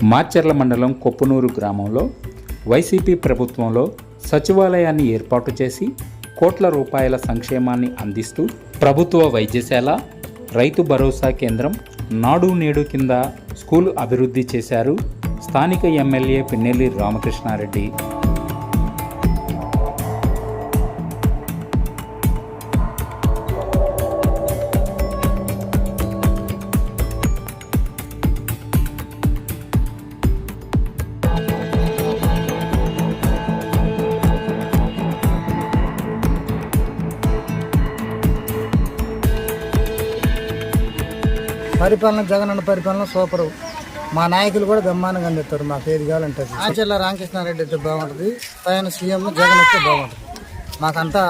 మాచర్ల మండలం కొప్పునూరు గ్రామంలో వైసీపీ ప్రభుత్వంలో సచివాలయాన్ని ఏర్పాటు చేసి కోట్ల రూపాయల సంక్షేమాన్ని అందిస్తూ ప్రభుత్వ వైద్యశాల, రైతు భరోసా కేంద్రం, నాడు నేడు కింద స్కూల్ అభివృద్ధి చేశారు స్థానిక ఎమ్మెల్యే పిన్నెల్లి రామకృష్ణారెడ్డి. పరిపాలన జగనన్న పరిపాలన సూపరు. మా నాయకులు కూడా బ్రహ్మాండంగా అందిస్తారు. మాకు ఏది కావాలంటే ఆచర్ల రామకృష్ణారెడ్డి అయితే బాగుంటుంది, పైన సీఎం జగన్ అయితే బాగుంటుంది. మాకంతా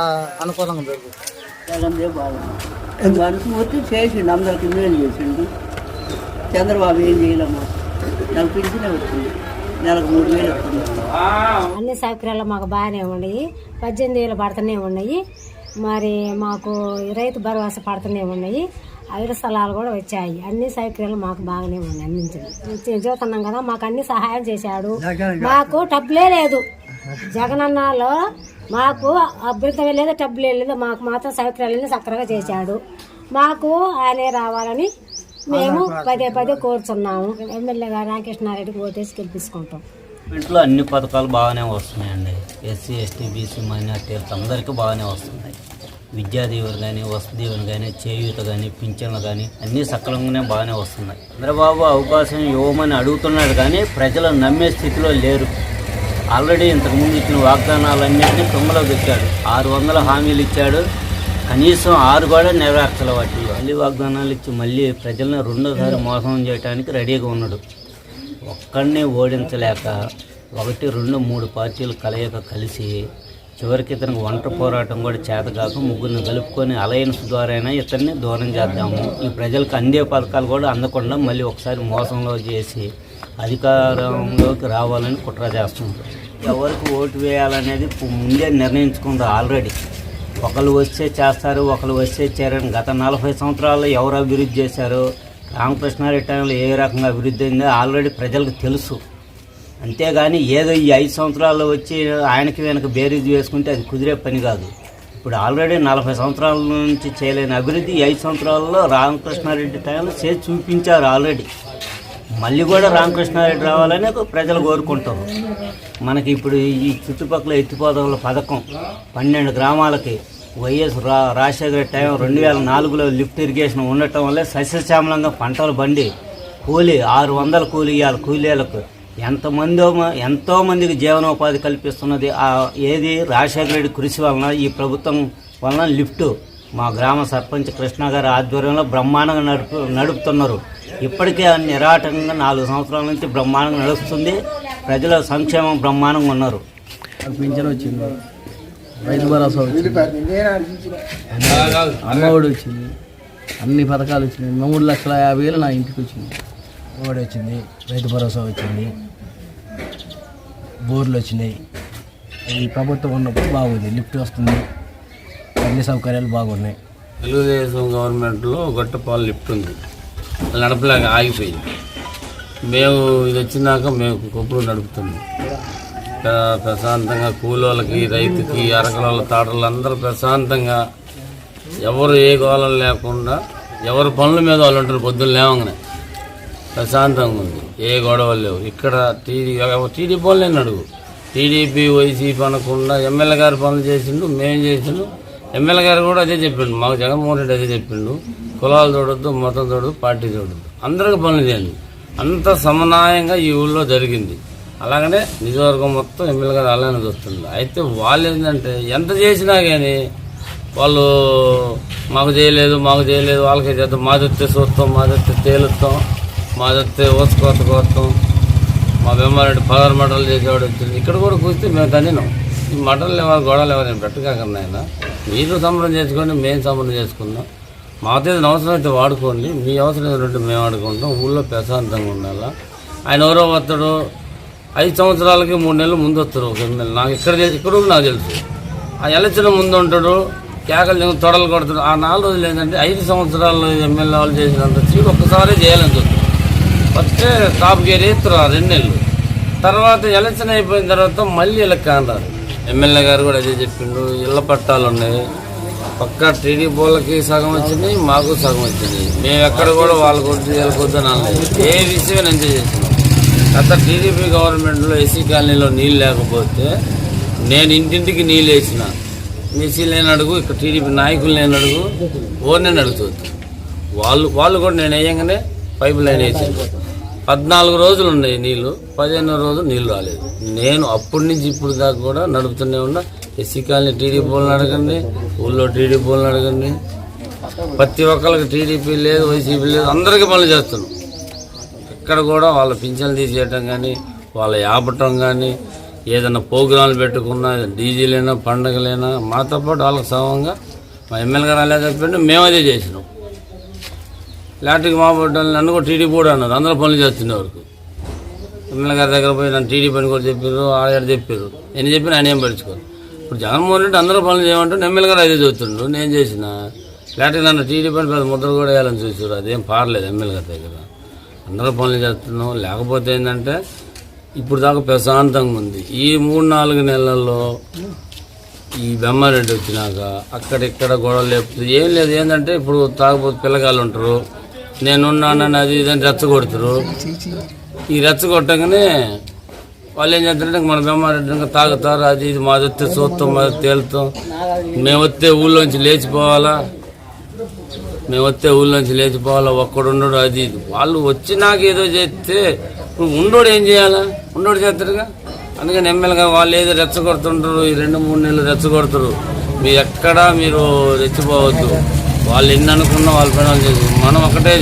అనుకూలంగా జరుగుతుంది. జగన్దే బాగుంది, అనుకుంటే చేసిండు, అందరికి మేలు చేసిండు. చంద్రబాబు ఏం చేయలేము, నాకు పింఛనే వచ్చింది, నెలకు 3,000 వస్తుంది. అన్ని సౌకర్యాలు మాకు బాగానే ఉన్నాయి. 18,000 పడుతూనే ఉన్నాయి. మరి మాకు రైతు భరోసా పడుతూనే ఉన్నాయి. 5 స్థలాలు కూడా వచ్చాయి. అన్ని సౌకర్యాలు మాకు బాగానే ఉన్నాయి. అందించింది చూస్తున్నాం కదా, మాకు అన్ని సహాయం చేశాడు. మాకు టబ్బులే లేదు జగనన్నలో, మాకు అభ్యంతరం లేదు, టబ్బులే లేదు. మాకు మాత్రం సౌకర్యాలన్నీ చక్కగా చేశాడు. మాకు ఆయనే రావాలని మేము పదే కోరుతున్నాము. ఎమ్మెల్యే గారు రామకృష్ణారెడ్డికి ఓటేసి గెలిపించుకుంటాం. ఇంట్లో అన్ని పథకాలు బాగానే వస్తున్నాయండి. ఎస్సీ, ఎస్టీ, బీసీ, మైనార్టీలకు అందరికీ బాగానే వస్తున్నాయి. విద్యా దీవెన కానీ, వసతి దీవెన కానీ, చేయూత కానీ, పింఛన్లు కానీ అన్నీ సక్రమంగానే బాగానే వస్తున్నాయి. చంద్రబాబు అవకాశం ఇవ్వమని అడుగుతున్నాడు కానీ ప్రజలు నమ్మే స్థితిలో లేరు. ఆల్రెడీ ఇంతకుముందు ఇచ్చిన వాగ్దానాలన్నింటినీ తుమ్మలో పెట్టాడు. 600 హామీలు ఇచ్చాడు, కనీసం 6 కూడా నెరవేర్చలే. వాటి మళ్ళీ వాగ్దానాలు ఇచ్చి మళ్ళీ ప్రజలను రెండోసారి మోసం చేయడానికి రెడీగా ఉన్నాడు. ఒక్కడిని ఓడించలేక 1, 2, 3 పార్టీలు కలయిక కలిసి చివరికి ఇతనికి ఒంటరి పోరాటం కూడా చేతగాక 3 కలుపుకొని అలయన్స్ ద్వారానే ఇతన్ని దూరం చేద్దాము, ఈ ప్రజలకు అందే పథకాలు కూడా అందకుండా మళ్ళీ ఒకసారి మోసంలో చేసి అధికారంలోకి రావాలని కుట్ర చేస్తున్నారు. ఎవరికి ఓటు వేయాలనేది ముందే నిర్ణయించుకుంటారు ఆల్రెడీ. ఒకరు వస్తే చేస్తారు, ఒకరు వస్తే చేరని. గత 40 సంవత్సరాల్లో ఎవరు అభివృద్ధి చేశారో, రామకృష్ణారెడ్డి టైంలో ఏ రకంగా అభివృద్ధి అయిందో ఆల్రెడీ ప్రజలకు తెలుసు. అంతేగాని ఏదో ఈ 5 సంవత్సరాల్లో వచ్చి ఆయనకి వెనక బేరీజు వేసుకుంటే అది కుదిరే పని కాదు. ఇప్పుడు ఆల్రెడీ 40 సంవత్సరాల నుంచి చేయలేని అభివృద్ధి 5 సంవత్సరాల్లో రామకృష్ణారెడ్డి టైంలో చేసి చూపించారు ఆల్రెడీ. మళ్ళీ కూడా రామకృష్ణారెడ్డి రావాలని ప్రజలు కోరుకుంటారు. మనకి ఇప్పుడు ఈ చుట్టుపక్కల ఎత్తిపోతల పథకం 12 గ్రామాలకి వైఎస్ రాజశేఖర టైం 2004లో లిఫ్ట్ ఇరిగేషన్ ఉండటం వల్లే సస్యశ్యామలంగా పంటలు బండి కూలీ 600 కూలీ ఇవ్వాలి. కూలీలకు ఎంతోమందికి జీవనోపాధి కల్పిస్తున్నది ఏది రాజశేఖర రెడ్డి కృషి వలన, ఈ ప్రభుత్వం వలన. లిఫ్ట్ మా గ్రామ సర్పంచ్ కృష్ణ గారి ఆధ్వర్యంలో బ్రహ్మాండంగా నడుపుతున్నారు. ఇప్పటికే నిరాటంగా 4 సంవత్సరాల నుంచి బ్రహ్మాండంగా నడుస్తుంది. ప్రజల సంక్షేమం బ్రహ్మాండంగా ఉన్నారు. పింఛన్ వచ్చింది, రైతు భరోసా వచ్చింది, అమ్మఒడి వచ్చింది, అన్ని పథకాలు వచ్చినాయి. 3,50,000 నా ఇంటికి వచ్చింది. అమ్మఒడి వచ్చింది, రైతు భరోసా వచ్చింది, బోర్లు వచ్చినాయి. ఈ ప్రభుత్వం ఉన్నప్పుడు బాగుంది. లిఫ్ట్ వస్తుంది, అన్ని సౌకర్యాలు బాగున్నాయి. తెలుగుదేశం గవర్నమెంట్లో గొట్టపాలు లిఫ్ట్ ఉంది, నడపలేక ఆగిపోయింది. మేము ఇది వచ్చినాక మేము కొప్పుడు నడుపుతున్నాం. ప్రశాంతంగా కూలోళ్ళకి, రైతుకి, అరకల తాటలు అందరూ ప్రశాంతంగా, ఎవరు ఏ గోళం లేకుండా ఎవరు పనుల మీద వాళ్ళు ఉంటారు. పొద్దున్న లేవగానే ప్రశాంతంగా ఉంది, ఏ గొడవలు లేవు. ఇక్కడ టీడీపీ వాళ్ళని అడుగు, టీడీపీ వైసీపీ అనకుండా ఎమ్మెల్యే గారు పనులు చేసిండు, మేము చేసిండు. ఎమ్మెల్యే గారు కూడా అదే చెప్పిండు, మాకు జగన్మోహన్ రెడ్డి అదే చెప్పిండు, కులాలు చూడొద్దు, మతం చూడొద్దు, పార్టీ చూడొద్దు, అందరికీ పనులు చేయండి. అంత సమన్వయంగా ఈ ఊళ్ళో జరిగింది. అలాగనే నియోజకవర్గం మొత్తం ఎమ్మెల్యే గారు అలానే చూస్తుంది. అయితే వాళ్ళు ఏంటంటే ఎంత చేసినా కానీ వాళ్ళు మాకు చేయలేదు, వాళ్ళకే చేద్దాం, మాదొత్తే చూస్తాం, మాదొత్తే తేలుస్తాం, మాదొత్తే కోస్తాం. మా బెమ్మారెడ్డి 16 మటలు చేసేవాడు వచ్చింది. ఇక్కడ కూడా కూర్చొని మేము తన్నినాం. ఈ మటలు ఎవరు గొడవలు ఎవరు నేను పెట్టకాకన్నా ఆయన, మీరు సంబరం చేసుకోండి, మేము సంబరం చేసుకుందాం. మాతో అవసరం అయితే వాడుకోండి, మీ అవసరం ఏదంటే మేము వాడుకుంటాం. ఊళ్ళో ప్రశాంతంగా ఉండాలా. ఆయన ఎవరో వస్తాడు 5 సంవత్సరాలకి 3 నెలలు ముందు వస్తారు ఒక ఎమ్మెల్యే. నాకు ఇక్కడ నాకు తెలుసు. ఆ ఎలక్షన్ ముందు ఉంటాడు, కేకలు తొడలు కొడతాడు. ఆ 4 రోజులు ఏంటంటే 5 సంవత్సరాలు ఎమ్మెల్యే వాళ్ళు చేసినంత చీడు ఒక్కసారి చేయాలని చూస్తాడు. వస్తే టాప్ గేర్ ఎత్తురు 2 నెలలు. తర్వాత ఎలక్షన్ అయిపోయిన తర్వాత మళ్ళీ ఇళ్ళకి అన్నారు. ఎమ్మెల్యే గారు కూడా అదే చెప్పిండు, ఇళ్ళ పట్టాలు ఉన్నాయి, పక్కా టీడీపీ వాళ్ళకి సగం వచ్చింది, మాకు సగం వచ్చింది. మేము ఎక్కడ కూడా వాళ్ళకొద్దు వీళ్ళకొద్దు అనలేదు. ఏ విషయం ఎంజాయ్ చేసినాం. గత టీడీపీ గవర్నమెంట్లో ఎస్సీ కాలనీలో నీళ్ళు లేకపోతే నేను ఇంటింటికి నీళ్ళు వేసిన. ఎస్సీ లేని అడుగు, ఇక్కడ టీడీపీ నాయకులు లేని అడుగు, ఓర్నని అడుగుతుంది. వాళ్ళు కూడా నేను వేయంగానే పైపు లైన్ వేసాను. 14 రోజులు ఉన్నాయి నీళ్ళు, 15వ రోజు నీళ్ళు రాలేదు. నేను అప్పటి నుంచి ఇప్పుడు దాకా కూడా నడుపుతూనే ఉన్నా. ఎస్సీ కాలనీ టీడీపీ వాళ్ళని అడగండి, ఊళ్ళో టీడీపీ వాళ్ళని అడగండి, ప్రతి ఒక్కరికి టీడీపీ లేదు, వైసీపీ లేదు, అందరికీ పనులు చేస్తున్నాం. ఎక్కడ కూడా వాళ్ళ పింఛన్లు తీసేయటం కానీ, వాళ్ళ ఆపటం కానీ, ఏదైనా ప్రోగ్రాంలు పెట్టుకున్నా, డీజీలైనా పండగలైనా మాతో పాటు వాళ్ళకి సమంగా మా ఎమ్మెల్యే గారు అలా చెప్పండి, మేము అదే చేసినాం. లాటరీకి మా పడ్డాను, నన్ను కూడా టీడీపీ కూడా అన్నారు. అందరూ పనులు చేస్తున్న వరకు ఎమ్మెల్యే గారి దగ్గర పోయి నన్ను టీడీపీ పని కూడా చెప్పారు, ఆడ చెప్పారు. నేను చెప్పిన ఆయన ఏం పడుచుకోరు. ఇప్పుడు జగన్మోహన్ రెడ్డి అందరూ పనులు చేయమంటే ఎమ్మెల్యే గారు అదే చూస్తుండ్రు. నేను చేసిన లాటరీ నన్ను టీడీపీ పని పెద్ద ముద్ర కూడా వేయాలని చూసారు. అదేం పారలేదు ఎమ్మెల్యే గారి దగ్గర. అందరూ పనులు చేస్తున్నాం. లేకపోతే ఏంటంటే ఇప్పుడు దాకా ప్రశాంతంగా ఉంది. ఈ 3-4 నెలల్లో ఈ బెమ్మారెడ్డి వచ్చినాక అక్కడిక్కడ గొడవలు లేపుతుంది. ఏం లేదు. ఏంటంటే ఇప్పుడు తాగపోతే పిల్లగాళ్ళు ఉంటారు, నేనున్నానని అది ఇదని రెచ్చగొడతారు. ఈ రెచ్చగొట్టగానే వాళ్ళు ఏం చేస్తారంటే మన బెమ్మారెడ్డి ఇంకా తాగుతారు, అది ఇది మాది వస్తే చూస్తాం, మాది తేలుతాం, మేము వస్తే ఊళ్ళోంచి లేచిపోవాలా, ఒక్కడుండడు, అది ఇది. వాళ్ళు వచ్చి నాకు ఏదో చేస్తే ఇప్పుడు ఉండోడు ఏం చేయాలా? ఉండోడు చేస్తారుగా. అందుకని ఎమ్మెల్యేగా వాళ్ళు ఏదో రెచ్చగొడుతుంటారు, ఈ 2-3 నెలలు రెచ్చగొడతారు. మీరు ఎక్కడా మీరు రెచ్చిపోవద్దు. వాళ్ళు ఎన్ని అనుకున్నా వాళ్ళ పని వాళ్ళు చేసి మనం ఒకటే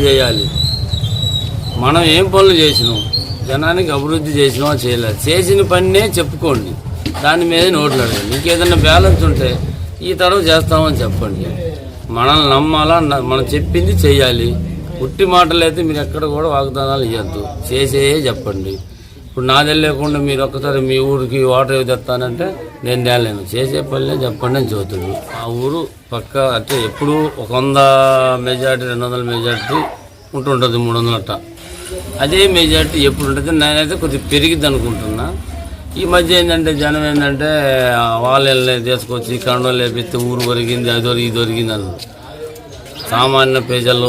చేయాలి. మనం ఏం పనులు చేసినాం, జనానికి అభివృద్ధి చేసినామో చేయలేదు, చేసిన పనినే చెప్పుకోండి, దాని మీద నోట్లు అడగండి. మీకు ఏదైనా బ్యాలెన్స్ ఉంటే ఈ తడవ చేస్తామని చెప్పండి. మనల్ని నమ్మాలా, మనం చెప్పింది చెయ్యాలి. ఉట్టి మాటలు అయితే మీరు ఎక్కడ కూడా వాగ్దానాలు ఇవ్వద్దు, చేసేయే చెప్పండి. ఇప్పుడు నాదే లేకుండా మీరు ఒక్కసారి మీ ఊరికి వాటర్ ఏవి తెస్తానంటే నేను తేలేను, చేసే పనిలే చెప్పండి అని చెబుతాడు. ఆ ఊరు పక్క అంటే ఎప్పుడు 100 మెజార్టీ 200 మెజార్టీ ఉంటుంటుంది, 300 అదే మెజార్టీ ఎప్పుడు ఉంటుంది. నేనైతే కొద్దిగా పెరిగిద్ది అనుకుంటున్నా. ఈ మధ్య ఏంటంటే జనం ఏంటంటే వాళ్ళని తీసుకొచ్చి కండలు లేపిస్తే ఊరు ఒరిగింది, అది ఇది ఒరిగింది అన్నారు. సామాన్య ప్రజలు,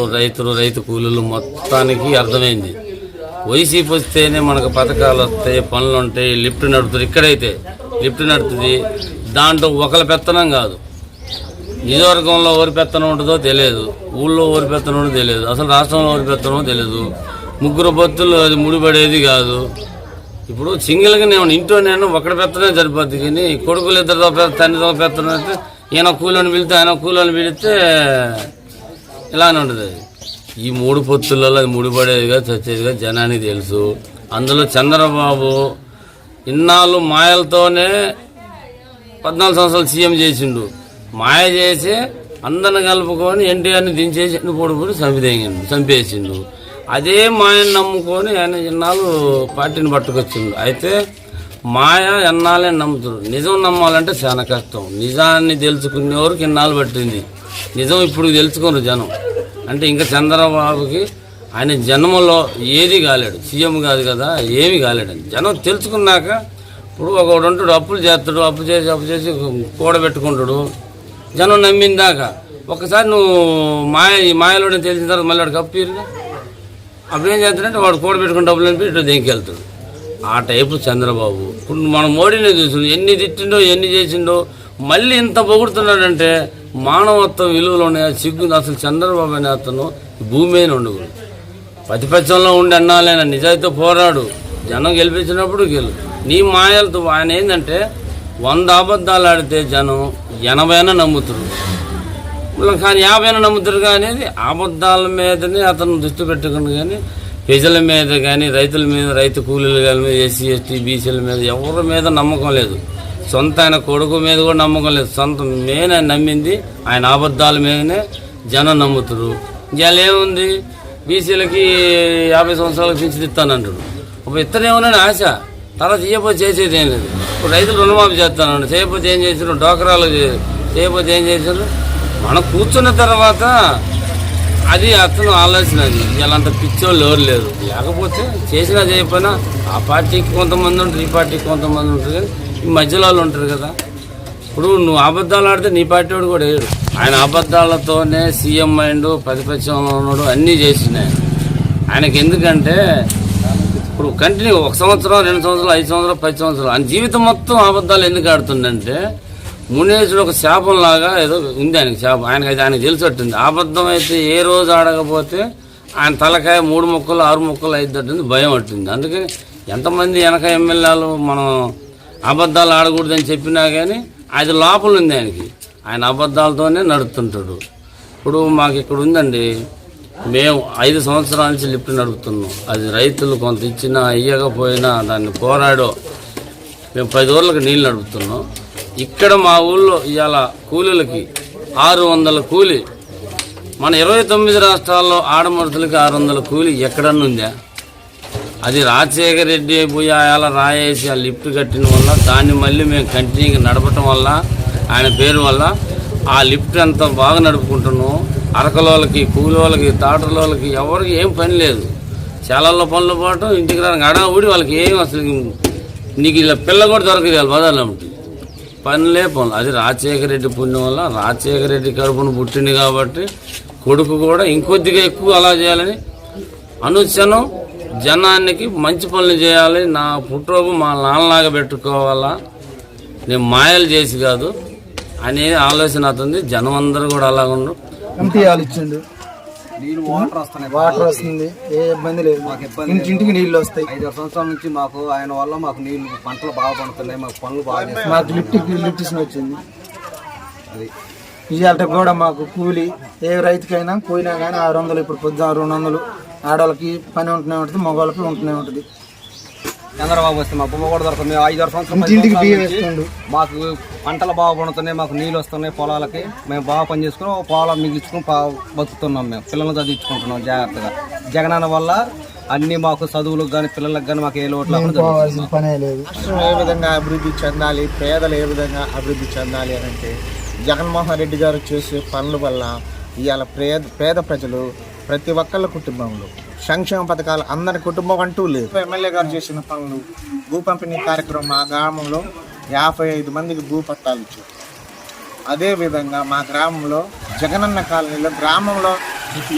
రైతు కూలీలు మొత్తానికి అర్థమైంది. వైసీపీ వస్తేనే మనకు పథకాలు వస్తాయి, పనులు ఉంటాయి, లిఫ్ట్ నడుపుతుంది. ఇక్కడైతే లిఫ్ట్ నడుపుతుంది, దాంట్లో ఒకరి పెత్తనం కాదు. నియోజకవర్గంలో ఎవరి పెత్తనం ఉంటుందో తెలియదు, ఊళ్ళో ఎవరి పెత్తనం ఉంటుందో తెలియదు, అసలు రాష్ట్రంలో ఎవరి పెత్తనమో తెలియదు. 3 భక్తులు అది ముడిపడేది కాదు. ఇప్పుడు సింగిల్గా ఇంట్లో నేను ఒకటి పెత్తనే సరిపోద్ది, కానీ కొడుకులు 2 తండ్రితో పెత్తనం అయితే ఈయన కూలని పిలిస్తే ఆయన కూలని పిలిస్తే ఇలానే ఉంటుంది. ఈ 3 పొత్తులలో అది ముడిపడేదిగా చచ్చేదిగా జనానికి తెలుసు. అందులో చంద్రబాబు ఇన్నాళ్ళు మాయలతోనే 14 సంవత్సరాలు సీఎం చేసిండు. మాయ చేసి అందరిని కలుపుకొని ఎన్టీఆర్ని దించేసి పొడి చంపేసిండు. అదే మాయను నమ్ముకొని ఆయన ఇన్నాళ్ళు పార్టీని పట్టుకొచ్చిండు. అయితే మాయ ఎన్నాళ్ళే నమ్ముతారు, నిజం నమ్మాలంటే చాలా కష్టం. నిజాన్ని తెలుసుకునేవారికి ఇన్నాళ్ళు పట్టింది, నిజం ఇప్పుడు తెలుసుకున్నారు జనం. అంటే ఇంకా చంద్రబాబుకి ఆయన జన్మలో ఏది కాలేడు, సీఎం కాదు కదా, ఏమి కాలేడని జనం తెలుసుకున్నాక ఇప్పుడు ఒకడు ఉంటాడు, అప్పులు చేస్తాడు, అప్పు చేసి కూడబెట్టుకుంటాడు. జనం నమ్మిందాక ఒకసారి నువ్వు మాయలోనే తెలిసిన తర్వాత మళ్ళీ వాడికి అప్పు ఇరుగా అప్పుడు ఏం చేస్తాడంటే వాడు కూడబెట్టుకుని డబ్బులు అనిపి ఇటు దేనికి వెళ్తాడు. ఆ టైపు చంద్రబాబు. ఇప్పుడు మనం మోడీనే చూసిండు, ఎన్ని తిట్టిండో ఎన్ని చేసిండో, మళ్ళీ ఇంత పొగుడుతున్నాడంటే మానవత్వం విలువలు ఉన్నాయి. సిగ్గు అసలు చంద్రబాబు అనే అతను భూమి మీద ఉండకూడదు. ప్రతిపక్షంలో ఉండి అన్నాలైనా నిజాయితీతో పోరాడు, జనం గెలిపించినప్పుడు నీ మాయలతో ఆయన ఏంటంటే 100 అబద్ధాలు ఆడితే జనం 80 నమ్ముతారు, కానీ 50 నమ్ముతారు. అనేది అబద్ధాల మీదనే అతను దృష్టి పెట్టుకుని, కానీ ప్రజల మీద కానీ రైతుల మీద, రైతు కూలీల మీద, ఎస్సీ ఎస్టీ బీసీల మీద ఎవరి మీద నమ్మకం లేదు. సొంత ఆయన కొడుకు మీద కూడా నమ్మకం లేదు. సొంత మెయిన్ ఆయన నమ్మింది ఆయన అబద్ధాల మీదనే జనం నమ్ముతారు. ఇవాళ ఏముంది, బీసీలకి 50 సంవత్సరాలకు పింఛన్ ఇస్తానంటాడు. ఒక ఇత్తనేమోనని ఆశ, తర్వాత చేయకపోతే చేసేది ఏం లేదు. ఇప్పుడు రైతులు రుణమాఫీ చేస్తానండి, చేయకపోతే ఏం చేశారు, డోకరాలు చేయకపోతే ఏం చేశారు. మనం కూర్చున్న తర్వాత అది అతను ఆలోచన. అది ఇలాంత పిచ్చోళ్ళు ఎవరు లేరు. లేకపోతే చేసినా చేయకపోయినా ఆ పార్టీకి కొంతమంది ఉంటారు, ఈ పార్టీకి కొంతమంది ఉంటారు, కానీ ఈ మధ్యలో వాళ్ళు ఉంటారు కదా. ఇప్పుడు నువ్వు అబద్ధాలు ఆడితే నీ పార్టీ వాడు కూడా వేయడు. ఆయన అబద్ధాలతోనే సీఎం అయిండు, ప్రతిపక్షంలో ఉన్నాడు, అన్నీ చేసినాయి ఆయనకి. ఎందుకంటే ఇప్పుడు కంటిన్యూ 1 సంవత్సరం, 2 సంవత్సరాలు, 5 సంవత్సరాలు, 10 సంవత్సరాలు ఆయన జీవితం మొత్తం అబద్ధాలు ఎందుకు ఆడుతుందంటే మునేశ్వరుడు ఒక శాపం లాగా ఏదో ఉంది ఆయనకి శాపం. ఆయనకు తెలిసట్టుంది. అబద్ధం అయితే ఏ రోజు ఆడకపోతే ఆయన తలకాయ 3 ముక్కలు 6 ముక్కలు అయిద్దట్టుంది, భయం పట్టింది. అందుకని ఎంతమంది వెనక ఎమ్మెల్యేలు మనం అబద్ధాలు ఆడకూడదని చెప్పినా కానీ అది లోపల ఉంది ఆయనకి. ఆయన అబద్ధాలతోనే నడుపుతుంటాడు. ఇప్పుడు మాకు ఇక్కడ ఉందండి, మేము 5 సంవత్సరాల నుంచి లిఫ్ట్ నడుపుతున్నాం. అది రైతులు కొంత ఇచ్చినా ఇయ్యకపోయినా దాన్ని పోరాడో మేము 10 ఊర్లకు నీళ్ళు నడుపుతున్నాం. ఇక్కడ మా ఊళ్ళో ఇవాళ కూలీలకి 600 కూలీ. మన 29 రాష్ట్రాల్లో ఆడమరుతులకి 600 కూలీ ఎక్కడన్నా ఉందా? అది రాజశేఖర రెడ్డి పోయి అలా రాయేసి ఆ లిఫ్ట్ కట్టిన వల్ల దాన్ని మళ్ళీ మేము కంటిన్యూగా నడపటం వల్ల ఆయన పేరు వల్ల ఆ లిఫ్ట్ అంతా బాగా నడుపుకుంటున్నాం. అరకలోళ్ళకి, కూలోళ్ళకి, తాటలోళ్ళకి ఎవరికి ఏం పని లేదు. చాలాల్లో పనులు పోవటం, ఇంటికి రాని అడగబడి వాళ్ళకి ఏం అసలు నీకు ఇలా పిల్ల కూడా దొరకదు వాళ్ళు బదాలు ఉంటుంది. పనులే పనులు. అది రాజశేఖర రెడ్డి పుణ్యం వల్ల రాజశేఖర రెడ్డి కడుపును పుట్టింది కాబట్టి కొడుకు కూడా ఇంకొద్దిగా ఎక్కువ అలా చేయాలని అనుక్షణం జనానికి మంచి పనులు చేయాలి. నా పుట్రోగు మా నాన్నలాగా పెట్టుకోవాలా, నేను మాయలు చేసి కాదు అనే ఆలోచన అవుతుంది. జనం అందరూ కూడా అలాగ ఉండరు. ఎంపీఆలు ఇచ్చిండు, నీళ్ళు వాటర్ వస్తుంది, ఏ ఇబ్బంది లేదు. ఇంటింటికి నీళ్ళు వస్తాయి. 5 సంవత్సరాల నుంచి మాకు ఆయన వల్ల మాకు నీళ్లు పంటలు బాగా పండుతున్నాయి, మాకు పనులు బాగా. మాకు లిఫ్టిషన్ వచ్చింది. అది ఇవాళ కూడా మాకు కూలి ఏ రైతుకైనా పోయినా కానీ 600, ఇప్పుడు పొద్దున 200. ఆడవాళ్ళకి పని ఉంటూనే ఉంటుంది, మగవాళ్ళకి ఉంటూనే ఉంటుంది. చంద్రబాబు వస్తే మా బొమ్మ కూడా దొరకదు. మేము 5 సంవత్సరాలు మాకు పంటలు బాగా పండుతున్నాయి, మాకు నీళ్ళు వస్తున్నాయి పొలాలకి. మేము బాగా పని చేసుకుని పొలాలు మిగిల్చుకుని బతుకుతున్నాం. మేము పిల్లలను చదివించుకుంటున్నాం జాగ్రత్తగా. జగనన్న వల్ల అన్ని మాకు చదువులకు కానీ పిల్లలకు కానీ మాకు ఏ లోటు పనే లేదు. రాష్ట్రం ఏ విధంగా అభివృద్ధి చెందాలి, పేదలు ఏ విధంగా అభివృద్ధి చెందాలి అని అంటే జగన్మోహన్ రెడ్డి గారు చేసే పనుల వల్ల ఇవాళ పేద ప్రజలు ప్రతి ఒక్కళ్ళ కుటుంబంలో సంక్షేమ పథకాలు అందరి కుటుంబం అంటూ లేదు. ఎమ్మెల్యే గారు చేసిన పనులు, భూ పంపిణీ కార్యక్రమం మా గ్రామంలో 55 మందికి భూ పట్టాలు ఇచ్చారు. అదేవిధంగా మా గ్రామంలో జగనన్న కాలనీలో గ్రామంలో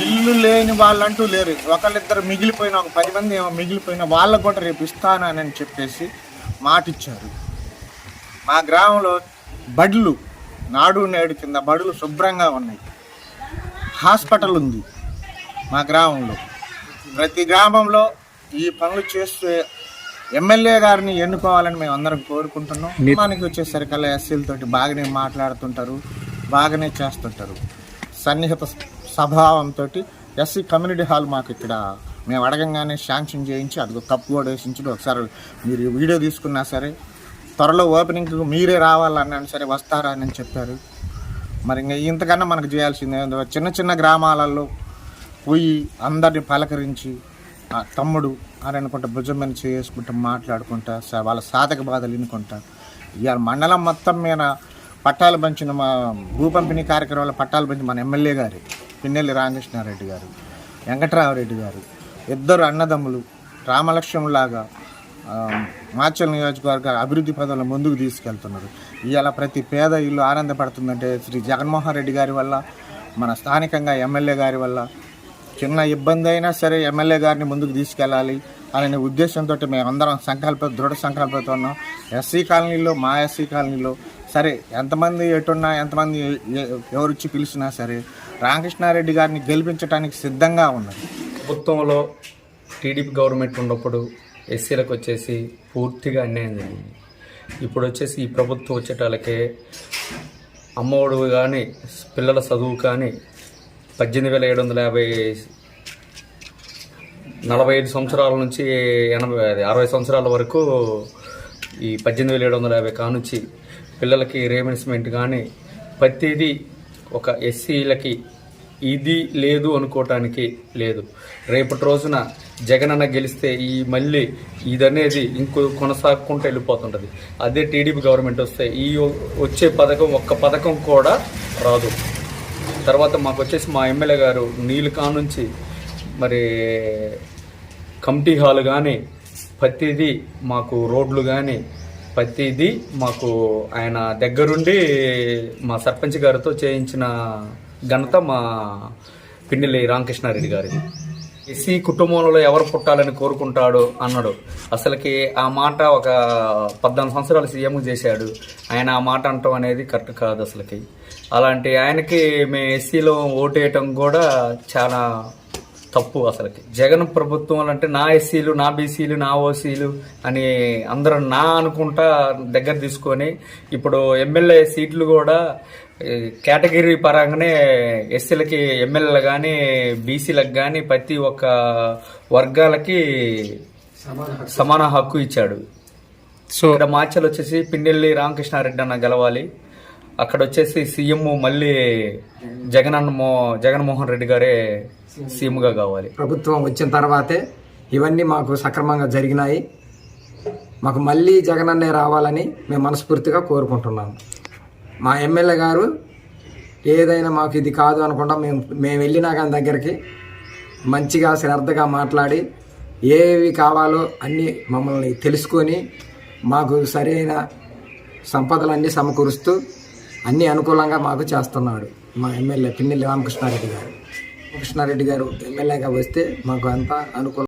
ఇల్లు లేని వాళ్ళంటూ లేరు. ఒకళ్ళిద్దరు మిగిలిపోయిన, ఒక 10 మంది ఏమో మిగిలిపోయిన వాళ్ళకు కూడా రేపు ఇస్తానని చెప్పేసి మాటిచ్చారు. మా గ్రామంలో బడులు నాడు నేడు కింద బడులు శుభ్రంగా ఉన్నాయి. హాస్పిటల్ ఉంది మా గ్రామంలో. ప్రతి గ్రామంలో ఈ పనులు చేస్తే ఎమ్మెల్యే గారిని ఎన్నుకోవాలని మేము అందరం కోరుకుంటున్నాం. మనకి వచ్చేసరికల్లా ఎస్సీలతోటి బాగానే మాట్లాడుతుంటారు, బాగానే చేస్తుంటారు. సన్నిహిత స్వభావంతో ఎస్సీ కమ్యూనిటీ హాల్ మాకు ఇక్కడ మేము అడగంగానే శాంక్షన్ చేయించి అది కప్పు కూడా వేసించి ఒకసారి మీరు వీడియో తీసుకున్నా సరే త్వరలో ఓపెనింగ్కి మీరే రావాలన్నా సరే వస్తారా అని చెప్పారు. మరి ఇంకా ఇంతకన్నా మనకు చేయాల్సిందే. చిన్న చిన్న గ్రామాలలో పోయి అందరిని పలకరించి తమ్ముడు అని అనుకుంటా భుజం మీద చేసుకుంటా మాట్లాడుకుంటా వాళ్ళ సాధక బాధలు వినుకుంటా ఇవాళ మండలం మొత్తం మీద పట్టాలు పంచిన మా భూ పంపిణీ కార్యక్రమంలో పట్టాలు పంచి మన ఎమ్మెల్యే గారు పిన్నెల్లి రామకృష్ణారెడ్డి గారు, వెంకట్రామరెడ్డి గారు, ఇద్దరు అన్నదమ్ములు రామలక్ష్మణులాగా మాచల్ నియోజకవర్గ అభివృద్ధి పదంలో ముందుకు తీసుకెళ్తున్నారు. ఇవాళ ప్రతి పేద ఇల్లు ఆనందపడుతుందంటే శ్రీ జగన్మోహన్ రెడ్డి గారి వల్ల, మన స్థానికంగా ఎమ్మెల్యే గారి వల్ల. చిన్న ఇబ్బంది అయినా సరే ఎమ్మెల్యే గారిని ముందుకు తీసుకెళ్ళాలి అనే ఉద్దేశంతో మేము అందరం దృఢ సంకల్పంతో ఉన్నాం. ఎస్సీ కాలనీలో, మా ఎస్సీ కాలనీలో సరే ఎంతమంది ఎటున్నా, ఎంతమంది ఎవరొచ్చి పిలిచినా సరే రామకృష్ణారెడ్డి గారిని గెలిపించడానికి సిద్ధంగా ఉన్నది. ప్రభుత్వంలో టీడీపీ గవర్నమెంట్ ఉన్నప్పుడు ఎస్సీలకు వచ్చేసి పూర్తిగా అన్యాయం జరిగింది. ఇప్పుడు వచ్చేసి ఈ ప్రభుత్వం వచ్చేటాలకే అమ్మఒడు కానీ, పిల్లల చదువు కానీ 18,750 45 సంవత్సరాల నుంచి 60 సంవత్సరాల వరకు ఈ 18,750 కానుంచి పిల్లలకి రేమెన్స్మెంట్ కానీ ప్రతిదీ ఒక ఎస్సీలకి ఇది లేదు అనుకోవటానికి లేదు. రేపటి రోజున జగనన్న గెలిస్తే ఈ మళ్ళీ ఇదనేది ఇంకో కొనసాగుకుంటూ వెళ్ళిపోతుంటుంది. అదే టీడీపీ గవర్నమెంట్ వస్తే ఈ వచ్చే పథకం ఒక్క పథకం కూడా రాదు. తర్వాత మాకు వచ్చేసి మా ఎమ్మెల్యే గారు నీళ్ళు కానుంచి మరి కమిటీ హాల్ కానీ ప్రతిదీ మాకు రోడ్లు కానీ ప్రతిదీ మాకు ఆయన దగ్గరుండి మా సర్పంచ్ గారితో చేయించిన ఘనత మా పిన్నెల్లి రామకృష్ణారెడ్డి గారిది. ఎస్సీ కుటుంబంలో ఎవరు పుట్టాలని కోరుకుంటాడో అన్నాడు. అసలుకి ఆ మాట ఒక 14 సంవత్సరాలు సీఎం చేశాడు. ఆయన ఆ మాట అనటం అనేది కరెక్ట్ కాదు అసలుకి. అలాంటి ఆయనకి మేము ఎస్సీలో ఓటేయటం కూడా చాలా తప్పు. అసలుకి జగన్ ప్రభుత్వం అంటే నా ఎస్సీలు, నా బీసీలు, నా ఓసీలు అని అందరూ నా అనుకుంటా దగ్గర తీసుకొని ఇప్పుడు ఎమ్మెల్యే సీట్లు కూడా కేటగిరీ పరంగానే ఎస్సీలకి ఎమ్మెల్యేలు కానీ బీసీలకు కానీ ప్రతి ఒక్క వర్గాలకి సమాన హక్కు ఇచ్చాడు. సో ఇక్కడ మార్చలు వచ్చేసి పిన్నెల్లి రామకృష్ణారెడ్డి అన్న గెలవాలి. అక్కడ వచ్చేసి సీఎం మళ్ళీ జగన్మోహన్ రెడ్డి గారే సీఎంగా కావాలి. ప్రభుత్వం వచ్చిన తర్వాతే ఇవన్నీ మాకు సక్రమంగా జరిగినాయి. మాకు మళ్ళీ జగనన్నే రావాలని మేము మనస్ఫూర్తిగా కోరుకుంటున్నాము. మా ఎమ్మెల్యే గారు ఏదైనా మాకు ఇది కాదు అనకుండా మేము వెళ్ళినా కానీ దగ్గరికి మంచిగా శ్రద్ధగా మాట్లాడి ఏవి కావాలో అన్నీ మమ్మల్ని తెలుసుకొని మాకు సరైన సంపదలన్నీ సమకూరుస్తూ అన్నీ అనుకూలంగా మాకు చేస్తున్నాడు మా ఎమ్మెల్యే పిన్నెల్లి రామకృష్ణారెడ్డి గారు. ఎమ్మెల్యేగా వస్తే మాకు అంతా అనుకూలం.